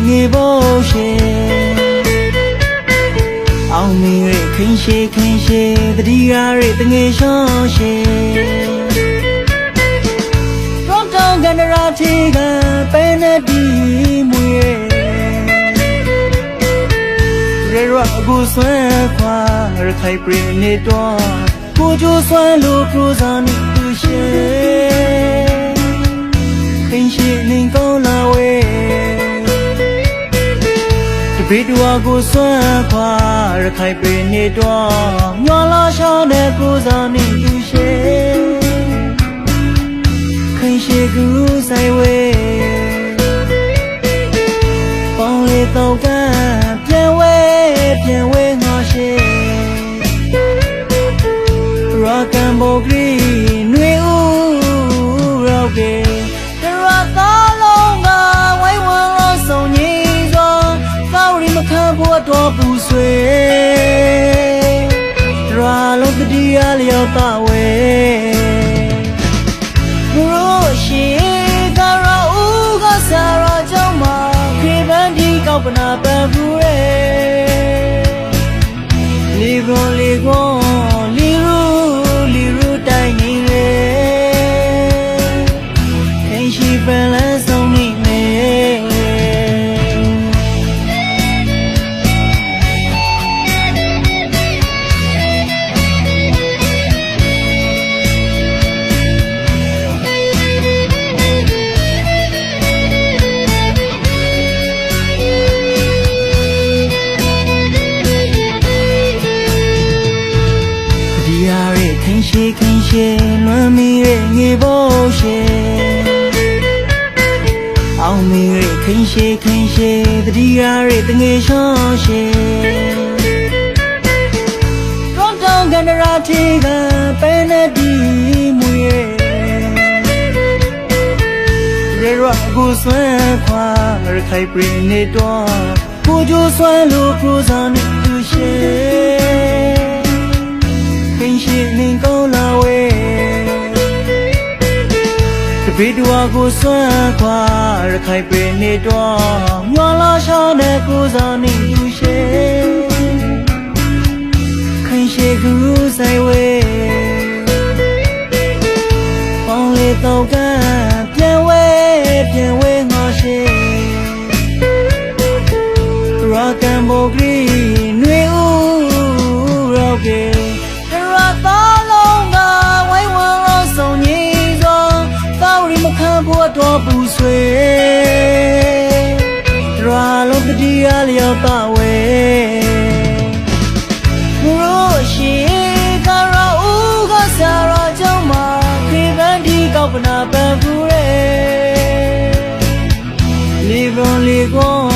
ငေဘောရှေအောင်မင်းရဲ့ခင်ရှေတတိယရဲ့တငယ်ရှောင်းရှေတော့တောင်းကန်ရာထေကပဲနဲ့ဒီမွေရေရကူဆွဲခွာရခိုင်ပြည်နေတော့ကိုကျိုးဆွဲလို့ပရိုဇာနေသူရှေခင်ရှေနေကောင်းလာဝဲတပိတူအကိုဆွဲခွာရခိုင်ပြည်နေတော့ညောလာရှောင်းတဲ့ကိုစားနေသူရှေခင်ရှေကူဆိုင်ဝဲပေါင်းလေတော့ကပြန်ဝဲငါရှေရာကံဘောဂရီနွေဦးရောက်ကေတရသာလုံးကဝိုင်းဝန်းလို့ဆုံးညင်းစွာကောင်းရီမခံဖို့တော့ပူဆွေတရာလုံးတတိယလျောက်တာဝဲရိုးရှိကရာဦးကစားရကြောင်းမှာခေပန်းဒီကောက်ပနာပန်ဘူးရဲလီကွန်လီရူတိုင်းနေလေခင်ရှိပန်လဲဆုံးနေမယ်ခင်ရှေလွမ်းမီရဲ့ငေဘောရှေအောင်မီရဲ့ခင်ရှေတတိယရဲ့တငယ်ရှောင်းရှေတော့တောင်းကန်ရာထေကပဲနဲ့ဒီမွေရေရကူဆွဲခွာရခိုင်ပြည်နေတော့ကိုကျိုးဆွဲလို့ပရိုဇာနေသူရှေခင်ရှေနေကောင်းလာဝဲတပိတူအကိုဆွဲခွာရခိုင်ပြည်နေတော့ညောလာရှောင်းတဲ့ကိုစားနေသူရှေခင်ရှေကူဆိုင်ဝဲပေါင်းလေတော့ကပြန်ဝဲငါရှေရာကံဘောဂရီနွေဦးရောက်ကေတော့ပူဆွေဒရာလုံးတတိယလျောက်တာဝဲရိုးရှိကရာဦးကစားရကြောင်းမှာခေပန်းဒီကောက်ပနာပန်ဘူးရဲလီကွန်